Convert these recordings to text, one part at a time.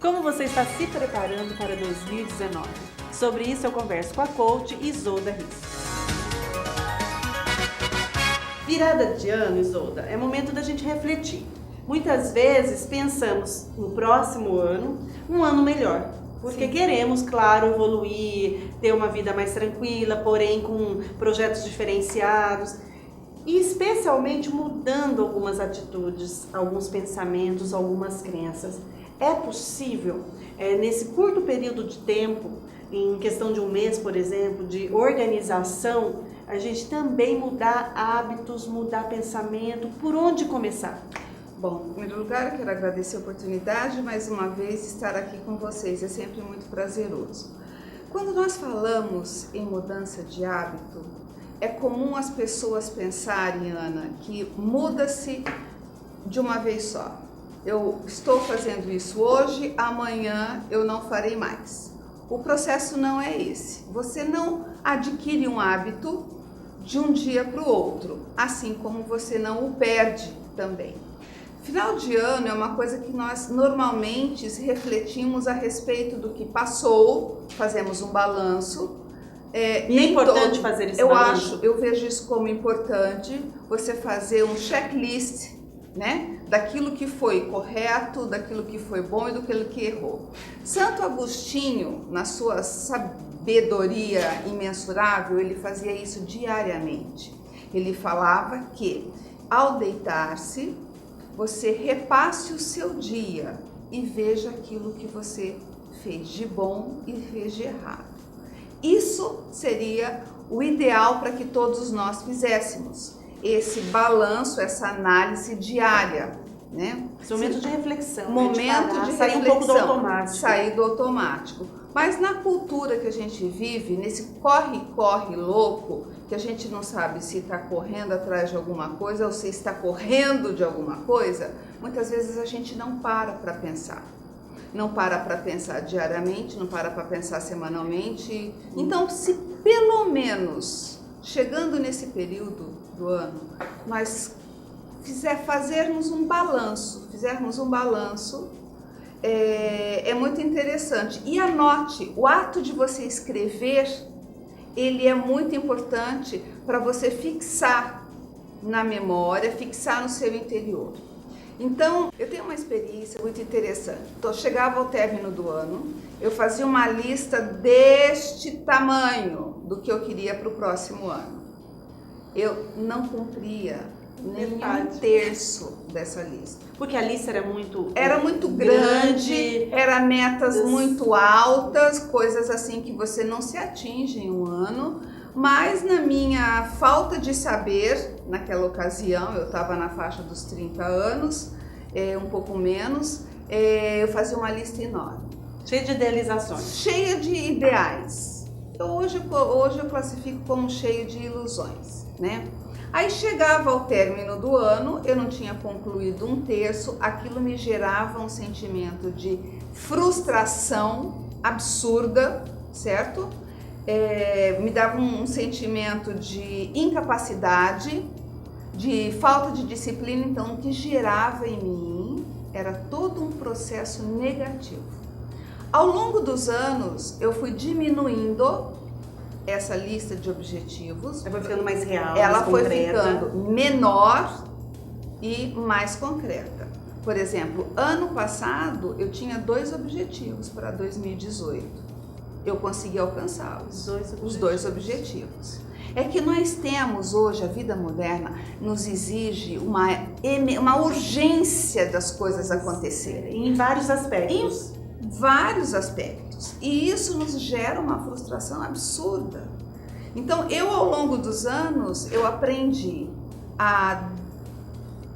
Como você está se preparando para 2019? Sobre isso eu converso com a coach Isolda Risso. Virada de ano, Isolda, é momento da gente refletir. Muitas vezes pensamos no próximo ano, um ano melhor. Porque queremos, claro, evoluir, ter uma vida mais tranquila, porém com projetos diferenciados. E especialmente mudando algumas atitudes, alguns pensamentos, algumas crenças. É possível, nesse curto período de tempo, em questão de um mês, por exemplo, de organização, a gente também mudar hábitos, mudar pensamento? Por onde começar? Bom, em primeiro lugar, eu quero agradecer a oportunidade, mais uma vez, estar aqui com vocês. É sempre muito prazeroso. Quando nós falamos em mudança de hábito, é comum as pessoas pensarem, Ana, que muda-se de uma vez só. Eu estou fazendo isso hoje, amanhã eu não farei mais. O processo não é esse. Você não adquire um hábito de um dia para o outro, assim como você não o perde também. Final de ano é uma coisa que nós normalmente refletimos a respeito do que passou, fazemos um balanço. E é importante fazer esse balanço? Eu vejo isso como importante, você fazer um checklist, né, daquilo que foi correto, daquilo que foi bom e daquilo que errou. Santo Agostinho, na sua sabedoria imensurável, ele fazia isso diariamente. Ele falava que, ao deitar-se, você repasse o seu dia e veja aquilo que você fez de bom e fez de errado. Isso seria o ideal para que todos nós fizéssemos. Esse balanço, essa análise diária, né? Esse momento de reflexão. Momento de sair reflexão, um pouco do automático. Sair do automático. Mas na cultura que a gente vive, nesse corre-corre louco, que a gente não sabe se está correndo atrás de alguma coisa ou se está correndo de alguma coisa, muitas vezes a gente não para pensar. Não para pensar diariamente, não para pensar semanalmente. Então, se pelo menos, chegando nesse período do ano, nós fizermos um balanço, é muito interessante. E anote, o ato de você escrever, ele é muito importante para você fixar na memória, fixar no seu interior. Então, eu tenho uma experiência muito interessante. Então, chegava ao término do ano, eu fazia uma lista deste tamanho do que eu queria para o próximo ano. Eu não cumpria nem um terço dessa lista. Porque a lista era muito grande, era metas muito altas, coisas assim que você não se atinge em um ano. Mas na minha falta de saber, naquela ocasião, eu estava na faixa dos 30 anos, um pouco menos, eu fazia uma lista enorme. Cheia de idealizações. Cheia de ideais. Hoje eu classifico como cheio de ilusões, né? Aí chegava ao término do ano, eu não tinha concluído um terço, aquilo me gerava um sentimento de frustração absurda, certo? Me dava um sentimento de incapacidade, de falta de disciplina, então o que gerava em mim era todo um processo negativo. Ao longo dos anos, eu fui diminuindo essa lista de objetivos. Ela foi ficando mais real, ela mais foi concreta. ficando menor e mais concreta. Por exemplo, ano passado eu tinha 2 objetivos para 2018. Eu consegui alcançá-los, os 2 objetivos. É que nós temos hoje, a vida moderna nos exige uma urgência das coisas acontecerem. Em vários aspectos. Em vários aspectos. E isso nos gera uma frustração absurda. Então, eu ao longo dos anos, eu aprendi a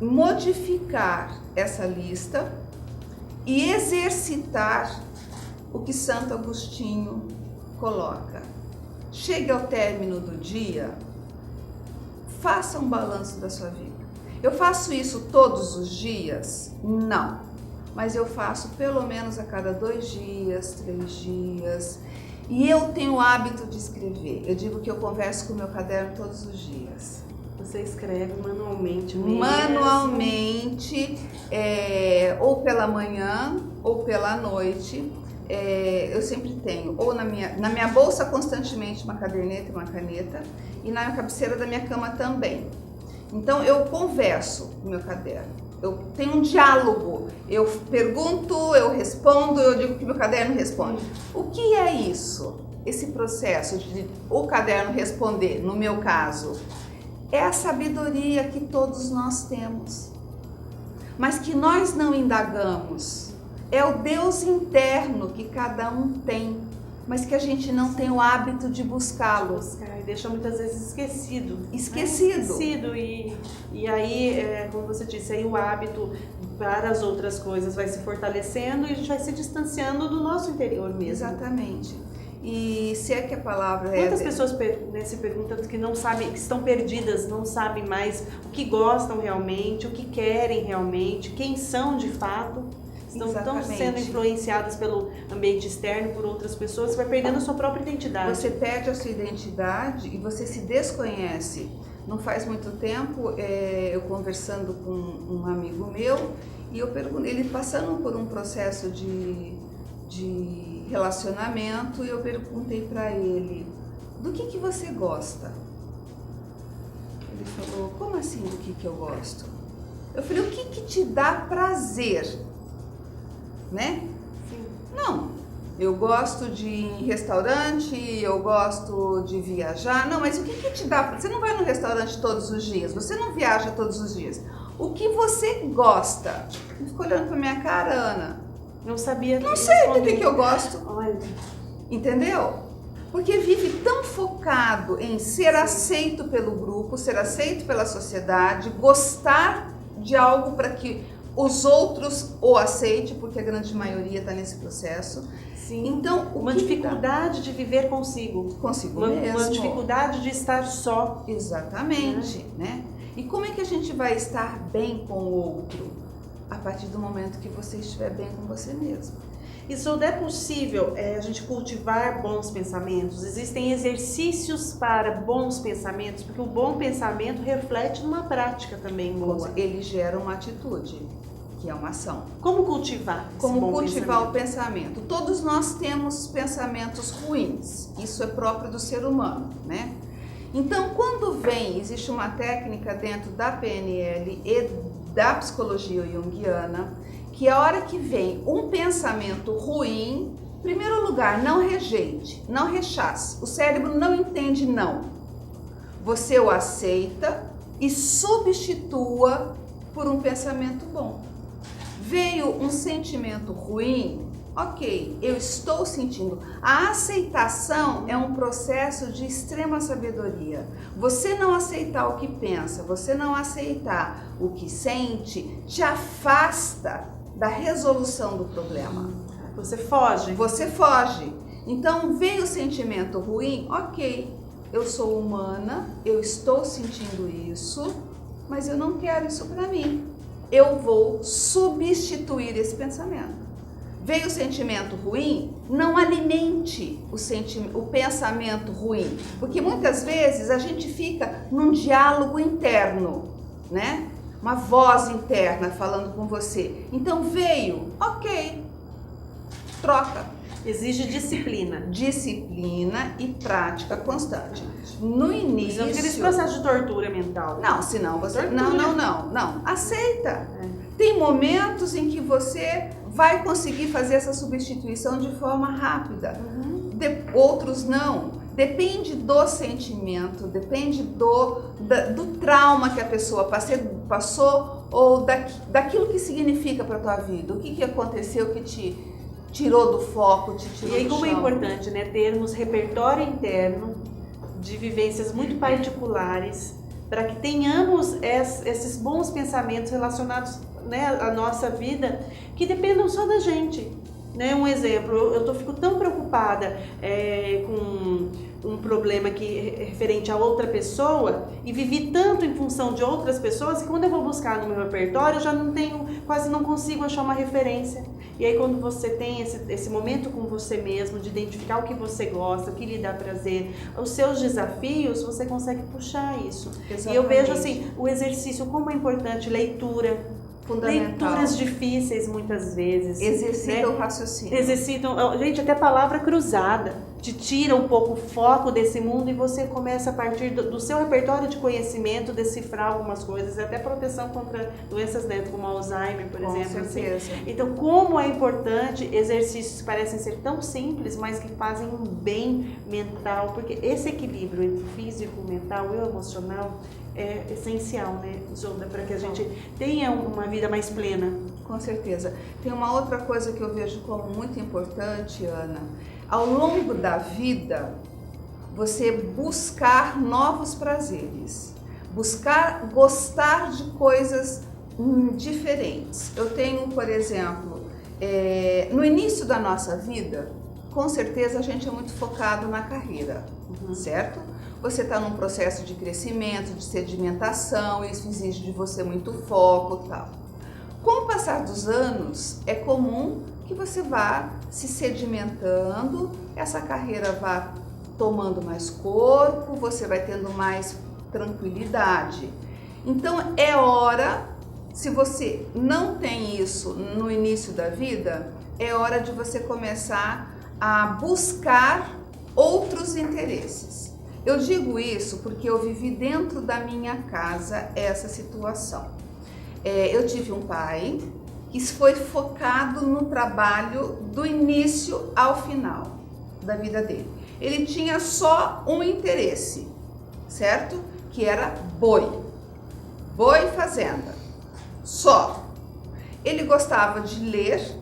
modificar essa lista e exercitar o que Santo Agostinho coloca. Chegue ao término do dia, faça um balanço da sua vida. Eu faço isso todos os dias? Não. Mas eu faço pelo menos a cada 2 dias, 3 dias. E eu tenho o hábito de escrever. Eu digo que eu converso com o meu caderno todos os dias. Você escreve manualmente mesmo? Manualmente, ou pela manhã ou pela noite. Eu sempre tenho, ou na minha bolsa constantemente uma caderneta e uma caneta, e na cabeceira da minha cama também. Então eu converso com o meu caderno, eu tenho um diálogo, eu pergunto, eu respondo, eu digo que meu caderno responde. O que é isso? Esse processo de o caderno responder, no meu caso, é a sabedoria que todos nós temos, mas que nós não indagamos. É o Deus interno que cada um tem, mas que a gente não tem o hábito de buscá-lo. E deixa muitas vezes esquecido. Esquecido. E aí, como você disse, aí o hábito para as outras coisas vai se fortalecendo e a gente vai se distanciando do nosso interior mesmo. Exatamente. E se é que a palavra Quantas pessoas se perguntam que não sabem, que estão perdidas, não sabem mais o que gostam realmente, o que querem realmente, quem são de fato, estão sendo influenciadas pelo ambiente externo, por outras pessoas, vai perdendo a sua própria identidade. Você perde a sua identidade e você se desconhece. Não faz muito tempo, eu conversando com um amigo meu, e eu pergunto, ele passando por um processo de relacionamento, e eu perguntei para ele, do que você gosta? Ele falou, como assim do que eu gosto? Eu falei, o que te dá prazer? Né? Sim. Não, eu gosto de ir em restaurante, eu gosto de viajar. Não, mas o que te dá? Você não vai no restaurante todos os dias, você não viaja todos os dias. O que você gosta? Ele ficou olhando pra minha cara, Ana. Não sabia. Não sei do que eu gosto. Olha. Entendeu? Porque vive tão focado em ser aceito pelo grupo, ser aceito pela sociedade, gostar de algo para que os outros o aceitem, porque a grande maioria está nesse processo. Sim. Então, uma dificuldade de viver consigo. Consigo mesmo. Uma dificuldade de estar só. Exatamente, né? E como é que a gente vai estar bem com o outro? A partir do momento que você estiver bem com você mesmo. Isso é possível a gente cultivar bons pensamentos. Existem exercícios para bons pensamentos, porque o bom pensamento reflete numa prática também boa. Ele gera uma atitude, que é uma ação. Como cultivar esse Como bom cultivar o pensamento? Todos nós temos pensamentos ruins. Isso é próprio do ser humano, né? Então, quando existe uma técnica dentro da PNL e da psicologia junguiana, que a hora que vem um pensamento ruim, em primeiro lugar, não rejeite, não rechace. O cérebro não entende não. Você o aceita e substitua por um pensamento bom. Veio um sentimento ruim, ok, eu estou sentindo. A aceitação é um processo de extrema sabedoria. Você não aceitar o que pensa, você não aceitar o que sente, te afasta da resolução do problema. Você foge. Você foge. Então veio o sentimento ruim, ok, eu sou humana, eu estou sentindo isso, mas eu não quero isso para mim. Eu vou substituir esse pensamento. Veio o sentimento ruim, não alimente o pensamento ruim, porque muitas vezes a gente fica num diálogo interno, né? Uma voz interna falando com você. Então veio, ok, troca. Exige disciplina. Disciplina e prática constante. No início... Não aquele processo de tortura mental. Não, senão você... Não. Aceita. Tem momentos em que você vai conseguir fazer essa substituição de forma rápida. Outros não. Depende do sentimento, depende do trauma que a pessoa passou ou daquilo que significa para a tua vida. O que aconteceu que te tirou do foco, te tirou do chão. E aí como é importante, né, termos repertório interno de vivências muito particulares para que tenhamos esses bons pensamentos relacionados, né, à nossa vida, que dependam só da gente. Né? Um exemplo, eu fico tão preocupada com um problema referente a outra pessoa e vivi tanto em função de outras pessoas que quando eu vou buscar no meu repertório eu já não tenho, quase não consigo achar uma referência. E aí quando você tem esse momento com você mesmo, de identificar o que você gosta, o que lhe dá prazer, os seus desafios, você consegue puxar isso. Exatamente. E eu vejo assim, o exercício como é importante, leitura. Leituras difíceis muitas vezes. Exercita né? o raciocínio. Exercitam, gente, até palavra cruzada. Te tira um pouco o foco desse mundo e você começa a partir do seu repertório de conhecimento decifrar algumas coisas, até proteção contra doenças como Alzheimer, por exemplo. Com certeza. Assim. Então, como é importante exercícios que parecem ser tão simples, mas que fazem um bem mental, porque esse equilíbrio entre físico, mental e emocional é essencial, né, Isolda, para que a gente tenha uma vida mais plena. Com certeza. Tem uma outra coisa que eu vejo como muito importante, Ana. Ao longo da vida, você buscar novos prazeres, buscar gostar de coisas diferentes. Eu tenho, por exemplo, no início da nossa vida, com certeza a gente é muito focado na carreira, certo? Você está num processo de crescimento, de sedimentação, isso exige de você muito foco e tal. Com o passar dos anos, é comum que você vá se sedimentando, essa carreira vá tomando mais corpo, você vai tendo mais tranquilidade. Então é hora, se você não tem isso no início da vida, é hora de você começar a buscar outros interesses. Eu digo isso porque eu vivi dentro da minha casa essa situação. Eu tive um pai que foi focado no trabalho do início ao final da vida dele. Ele tinha só um interesse, certo? Que era boi e fazenda, só. Ele gostava de ler,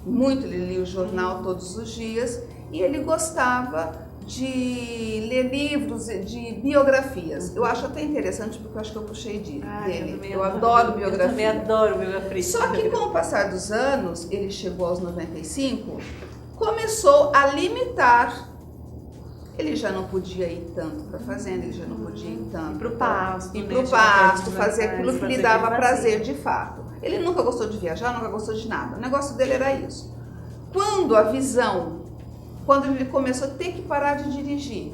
muito, ele lia o jornal todos os dias, e ele gostava de ler livros de biografias. Eu acho até interessante porque eu acho que eu puxei dele. Eu adoro biografia. Eu também adoro biografia. Só que com o passar dos anos, ele chegou aos 95, começou a limitar. Ele já não podia ir tanto para a fazenda, ele já não podia ir tanto para o pasto. Ir para o pasto, fazer aquilo que lhe dava prazer de fato. Ele nunca gostou de viajar, nunca gostou de nada. O negócio dele era isso. Quando ele começou a ter que parar de dirigir,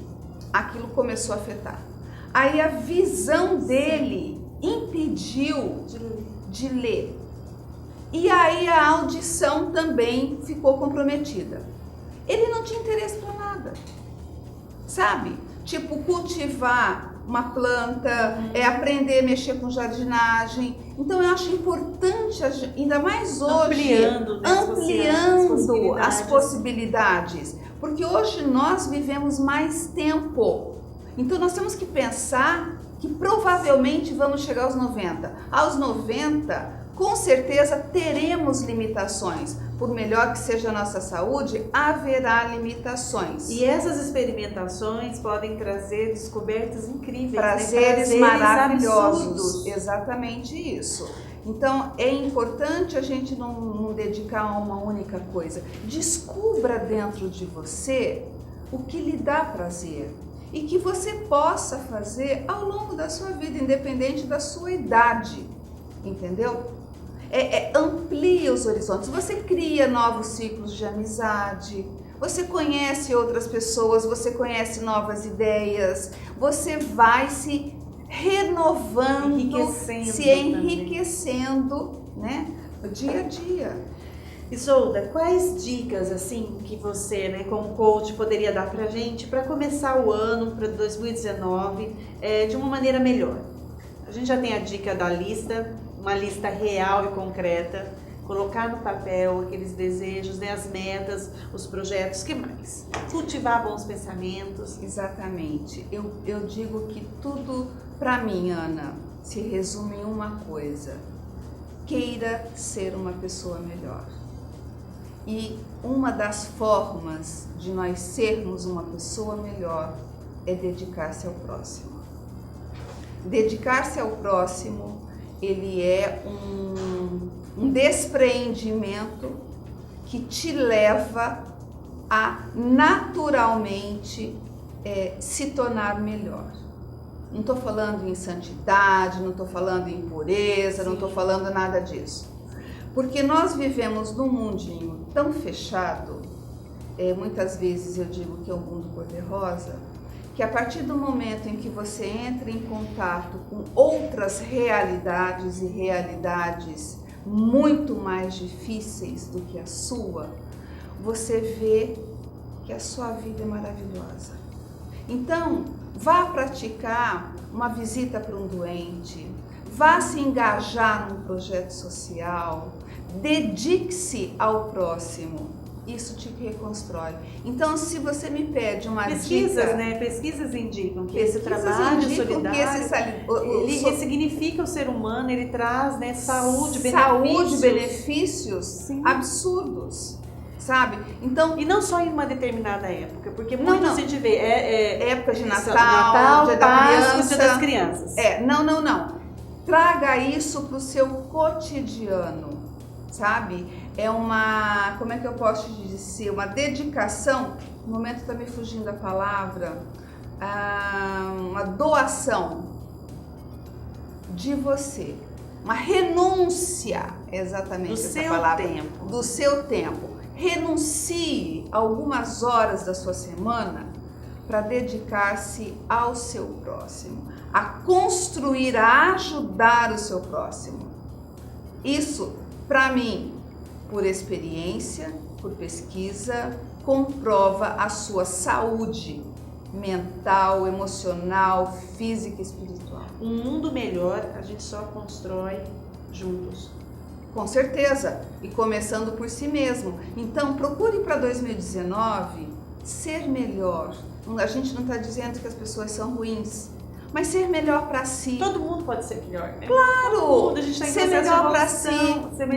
aquilo começou a afetar. Aí a visão dele impediu de ler. E aí a audição também ficou comprometida. Ele não tinha interesse para nada, sabe? Tipo, cultivar uma planta, aprender a mexer com jardinagem. Então eu acho importante, ainda mais hoje, ampliando as possibilidades. Porque hoje nós vivemos mais tempo. Então nós temos que pensar que provavelmente vamos chegar aos 90. Aos 90, com certeza teremos limitações. Por melhor que seja a nossa saúde, haverá limitações. E essas experimentações podem trazer descobertas incríveis, prazeres maravilhosos. Absurdos. Exatamente isso. Então é importante a gente não dedicar a uma única coisa. Descubra dentro de você o que lhe dá prazer e que você possa fazer ao longo da sua vida, independente da sua idade, entendeu? Amplia os horizontes, você cria novos ciclos de amizade, você conhece outras pessoas, você conhece novas ideias, você vai se renovando, se enriquecendo, né, dia a dia. Isolda, quais dicas assim que você, né, como coach, poderia dar pra gente para começar o ano, para 2019, de uma maneira melhor? A gente já tem a dica da lista, uma lista real e concreta, colocar no papel aqueles desejos, né, as metas, os projetos, que mais? Cultivar bons pensamentos. Exatamente. Eu digo que tudo, para mim, Ana, se resume em uma coisa: queira ser uma pessoa melhor. E uma das formas de nós sermos uma pessoa melhor é dedicar-se ao próximo. Dedicar-se ao próximo, ele é um despreendimento que te leva a naturalmente se tornar melhor. Não estou falando em santidade, não estou falando em pureza, não estou falando nada disso. Porque nós vivemos num mundinho tão fechado, muitas vezes eu digo que é um mundo cor-de-rosa, que a partir do momento em que você entra em contato com outras realidades e realidades muito mais difíceis do que a sua, você vê que a sua vida é maravilhosa. Então, vá praticar uma visita para um doente, vá se engajar num projeto social, dedique-se ao próximo. Isso te reconstrói. Então, se você me pede uma pesquisas, dica... né? Pesquisas indicam que esse trabalho solidário, ele ressignifica o ser humano, ele traz, né, saúde, benefícios absurdos, sabe? Então, e não só em uma determinada época, porque muito a gente vê época de Natal, Dia da Criança, Dia das Crianças. Não. Traga isso para o seu cotidiano, sabe? É uma, como é que eu posso dizer, uma dedicação, no momento está me fugindo a palavra, uma doação de você, uma renúncia, exatamente essa palavra, do seu tempo. Renuncie algumas horas da sua semana para dedicar-se ao seu próximo, a construir, a ajudar o seu próximo. Isso, para mim, por experiência, por pesquisa, comprova a sua saúde mental, emocional, física e espiritual. Um mundo melhor a gente só constrói juntos. Com certeza, e começando por si mesmo. Então, procure para 2019 ser melhor. A gente não está dizendo que as pessoas são ruins, mas ser melhor para si. Todo mundo pode ser melhor, né? Claro! A gente tá em ser melhor para si,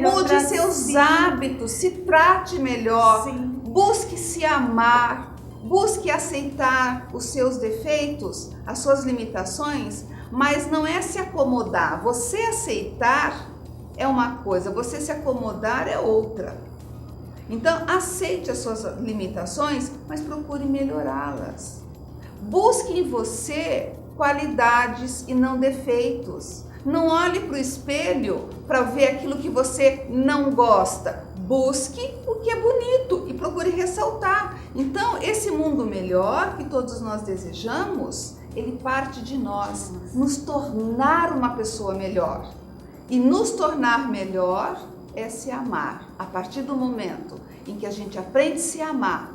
mude seus hábitos, se trate melhor, busque se amar, busque aceitar os seus defeitos, as suas limitações, mas não é se acomodar. Você aceitar é uma coisa, você se acomodar é outra. Então, aceite as suas limitações, mas procure melhorá-las. Busque em você qualidades e não defeitos. Não olhe para o espelho para ver aquilo que você não gosta. Busque o que é bonito e procure ressaltar. Então, esse mundo melhor que todos nós desejamos, ele parte de nós, nos tornar uma pessoa melhor. E nos tornar melhor é se amar. A partir do momento em que a gente aprende a se amar,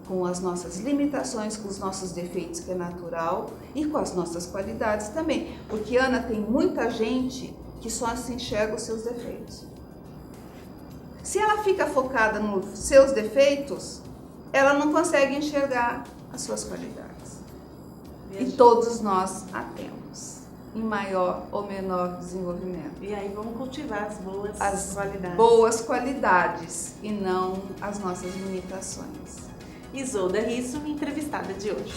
com as nossas limitações, com os nossos defeitos, que é natural, e com as nossas qualidades também. Porque, Ana, tem muita gente que só se enxerga os seus defeitos. Se ela fica focada nos seus defeitos, ela não consegue enxergar as suas qualidades. E todos nós a temos, em maior ou menor desenvolvimento. E aí vamos cultivar as boas qualidades e não as nossas limitações. Isolda Risso, entrevistada de hoje.